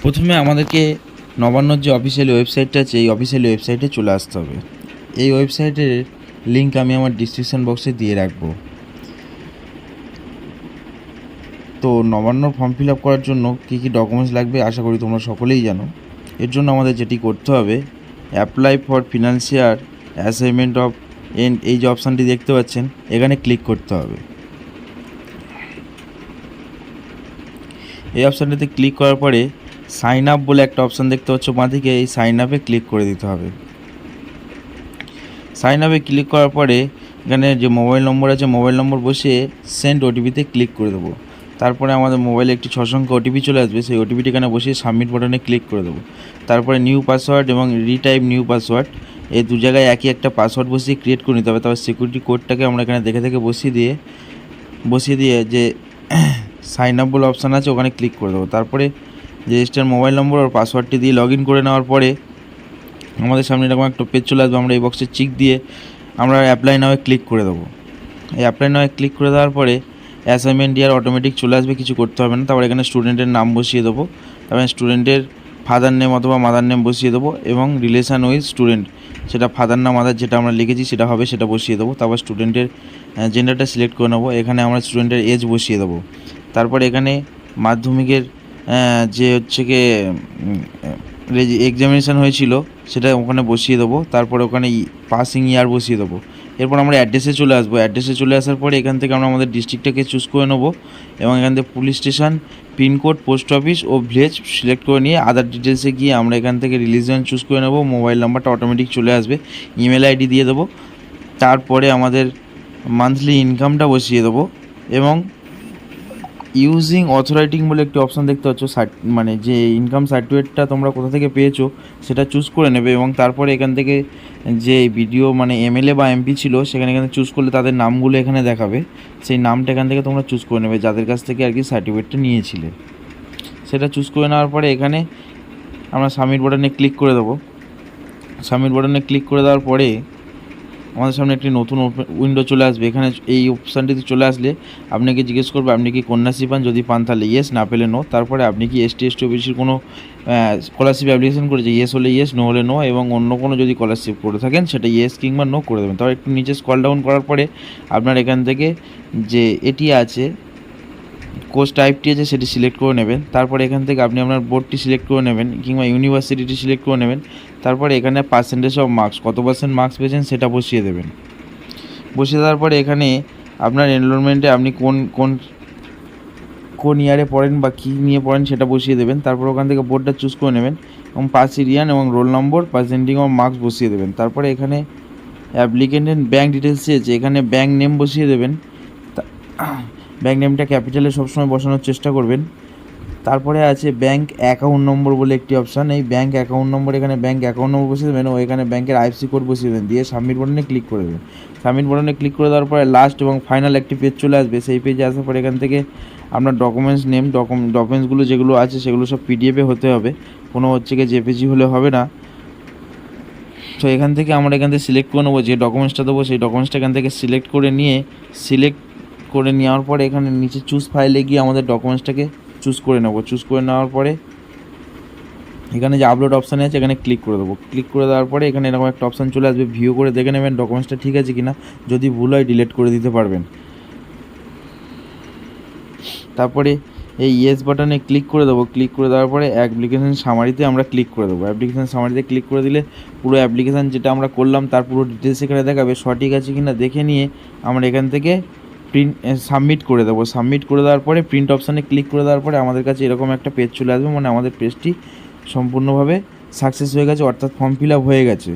প্রথমে আমাদেরকে নবান্নর যে অফিসিয়াল ওয়েবসাইটটা আছে এই অফিসিয়াল ওয়েবসাইটে চলে আসতে হবে। এই ওয়েবসাইটের লিঙ্ক আমি আমার ডিসক্রিপশান বক্সে দিয়ে রাখবো। তো নবান্নর ফর্ম ফিল আপ করার জন্য কী কী ডকুমেন্টস লাগবে আশা করি তোমরা সকলেই জানো। এর জন্য আমাদের যেটি করতে হবে, apply for financial assignment of and এই যে অপশানটি দেখতে পাচ্ছেন এখানে ক্লিক করতে হবে। এই অপশানটিতে ক্লিক করার পরে সাইন আপ বলে একটা অপশান দেখতে পাচ্ছ বাঁদিকে, এই সাইন আপে ক্লিক করে দিতে হবে। সাইন আপে ক্লিক করার পরে এখানে যে মোবাইল নম্বর আছে মোবাইল নম্বর বসিয়ে সেন্ড ওটিপিতে ক্লিক করে দেবো। তারপরে আমাদের মোবাইলে একটি 6 সংখ্যা ওটিপি চলে আসবে, সেই ওটিপিটি এখানে বসিয়ে সাবমিট বাটনে ক্লিক করে দেবো। তারপরে নিউ পাসওয়ার্ড এবং রিটাইপ নিউ পাসওয়ার্ড এই দু জায়গায় একই একটা পাসওয়ার্ড বসিয়ে ক্রিয়েট করে নিতে হবে। তারপর সিকিউরিটি কোডটাকে আমরা এখানে দেখে বসিয়ে দিয়ে যে সাইন আপ বলে অপশান আছে ওখানে ক্লিক করে দেবো। তারপরে যে রেজিস্টার মোবাইল নম্বর আর পাসওয়ার্ডটি দিয়ে লগ ইন করে নেওয়ার পরে আমাদের সামনে এরকম একটা পেজ চলে আসবে। আমরা এই বক্সে চিক দিয়ে আমরা অ্যাপ্লাই নাও ক্লিক করে দেবো। এই অ্যাপ্লাই নাও ক্লিক করে দেওয়ার পরে অ্যাসাইনমেন্ট ইয়ার অটোমেটিক চলে আসবে, কিছু করতে হবে না। তারপর এখানে স্টুডেন্টের নাম বসিয়ে দেবো, তারপরে স্টুডেন্টের ফাদার নেম অথবা মাদার নেম বসিয়ে দেবো এবং রিলেশান উইথ স্টুডেন্ট সেটা ফাদার না মাদার যেটা আমরা লিখেছি সেটা হবে সেটা বসিয়ে দেবো। তারপর স্টুডেন্টের জেন্ডারটা সিলেক্ট করে নেবো, এখানে আমরা স্টুডেন্টের এজ বসিয়ে দেবো। তারপর এখানে মাধ্যমিকের যে হচ্ছে কি এক্সামিনেশান হয়েছিল সেটা ওখানে বসিয়ে দেবো। তারপর ওখানে পাসিং ইয়ার বসিয়ে দেবো। এরপর আমরা অ্যাড্রেসে চলে আসবো। অ্যাড্রেসে চলে আসার পরে এখান থেকে আমরা আমাদের ডিস্ট্রিক্টটাকে চুজ করে নেবো এবং এখান থেকে police station, pincode, post office ও ভিলেজ সিলেক্ট করে নিয়ে আদার ডিটেলসে গিয়ে আমরা এখান থেকে রিলিজিয়ন চুজ করে নেবো। মোবাইল নাম্বারটা অটোমেটিক চলে আসবে, ইমেল আইডি দিয়ে দেবো। তারপরে আমাদের মান্থলি ইনকামটা বসিয়ে দেবো এবং ইউজিং অথরাইটিং বলে একটি অপশান দেখতে পাচ্ছ, মানে যে ইনকাম সার্টিফিকেটটা তোমরা কোথা থেকে পেয়েছো সেটা চুজ করে নেবে এবং তারপরে এখান থেকে যে ভিডিও মানে এমএলএ বা এমপি ছিল সেখানে চুজ করলে তাদের নামগুলো এখানে দেখাবে, সেই নামটা এখান থেকে তোমরা চুজ করে নেবে যাদের কাছ থেকে আর কি সার্টিফিকেটটা নিয়েছিলে। সেটা চুজ করে নেওয়ার পরে এখানে আমরা সাবমিট বাটনে ক্লিক করে দেবো। সাবমিট বাটনে ক্লিক করে দেওয়ার পরে আমাদের সামনে একটি নতুন উইন্ডো চলে আসবে। এখানে এই অপশানটিতে চলে আসলে আপনাকে জিজ্ঞেস করবে আপনি কি কন্যাশ্রী পান, যদি পান তাহলে ইয়েস, না পেলে নো। তারপরে আপনি কি এসটি ওবিসির কোনো স্কলারশিপ অ্যাপ্লিকেশন করেছে, ইয়েস হলে ইয়েস, নো হলে নো, এবং অন্য কোনো যদি স্কলারশিপ করে থাকেন সেটা ইয়েস কিংবা নো করে দেবেন। তারপর একটু নিচে স্ক্রল ডাউন করার পরে আপনার এখান থেকে যে এটি আছে কোর্স টাইপটি আছে সেটি সিলেক্ট করে নেবেন। তারপরে এখান থেকে আপনি আপনার বোর্ডটি সিলেক্ট করে নেবেন কিংবা ইউনিভার্সিটিটি সিলেক্ট করে নেবেন। তারপরে এখানে পার্সেন্টেজ অফ মার্কস কত % মার্কস পেয়েছেন সেটা বসিয়ে দেবেন। বসিয়ে দেওয়ার পরে এখানে আপনার এনরোলমেন্টে আপনি কোন ইয়ারে পড়েন বা কী নিয়ে পড়েন সেটা বসিয়ে দেবেন। তারপর ওখান থেকে বোর্ডটা চুজ করে নেবেন এবং পাস এরিয়ান এবং রোল নম্বর, পার্সেন্টিং অফ মার্কস বসিয়ে দেবেন। তারপরে এখানে অ্যাপ্লিকেন্টের ব্যাঙ্ক ডিটেলস চেয়েছে, এখানে ব্যাঙ্ক নেম বসিয়ে দেবেন। ব্যাঙ্ক নেমটা ক্যাপিটালে সবসময় বসানোর চেষ্টা করবেন। তারপরে আছে ব্যাঙ্ক অ্যাকাউন্ট নম্বর বলে একটি অপশান, এই ব্যাঙ্ক অ্যাকাউন্ট নম্বর এখানে ব্যাঙ্ক অ্যাকাউন্ট নম্বর বসিয়ে দেবেন ও এখানে ব্যাঙ্কের আইএফএসসি কোড বসিয়ে দেবেন, দিয়ে সাবমিট বাটনে ক্লিক করে দেবেন। সাবমিট বাটনে ক্লিক করে দেওয়ার পরে লাস্ট এবং ফাইনাল একটি পেজ চলে আসবে। সেই পেজে আসার পরে এখান থেকে আপনার ডকুমেন্টস নেম, ডকুমেন্টসগুলো যেগুলো আছে সেগুলো সব পিডিএফে হতে হবে, কোনো হচ্ছে কি জেপিজি হলে হবে না। তো এখান থেকে আমরা সিলেক্ট করে নেবো যে ডকুমেন্টসটা দেবো, সেই ডকুমেন্টসটা এখান থেকে সিলেক্ট করে নেওয়ার পরে এখানে নিচে চুজ ফাইলে গিয়ে আমাদের ডকুমেন্টসটাকে চুজ করে নেবো। চুজ করে নেওয়ার পরে এখানে যে আপলোড অপশানে আছে এখানে ক্লিক করে দেবো। ক্লিক করে দেওয়ার পরে এখানে এরকম একটা অপশান চলে আসবে, ভিউ করে দেখে নেবেন ডকুমেন্টসটা ঠিক আছে কিনা, যদি ভুল হয় ডিলিট করে দিতে পারবেন। তারপরে এই ইয়েস বাটনে ক্লিক করে দেবো। ক্লিক করে দেওয়ার পরে অ্যাপ্লিকেশান সামারিতে আমরা ক্লিক করে দেবো। অ্যাপ্লিকেশান সামারিতে ক্লিক করে দিলে পুরো অ্যাপ্লিকেশান যেটা আমরা করলাম তার পুরো ডিটেলস এখানে দেখাবে, সঠিক আছে কিনা দেখে নিয়ে আমরা এখান থেকে সাবমিট করে দেবো। সাবমিট করে দেওয়ার পরে প্রিন্ট অপশানে ক্লিক করে দেওয়ার পরে আমাদের কাছে এরকম একটা পেজ চলে আসবে, মানে আমাদের পেজটি সম্পূর্ণভাবে সাকসেস হয়ে গেছে, অর্থাৎ ফর্ম ফিল আপ হয়ে গেছে।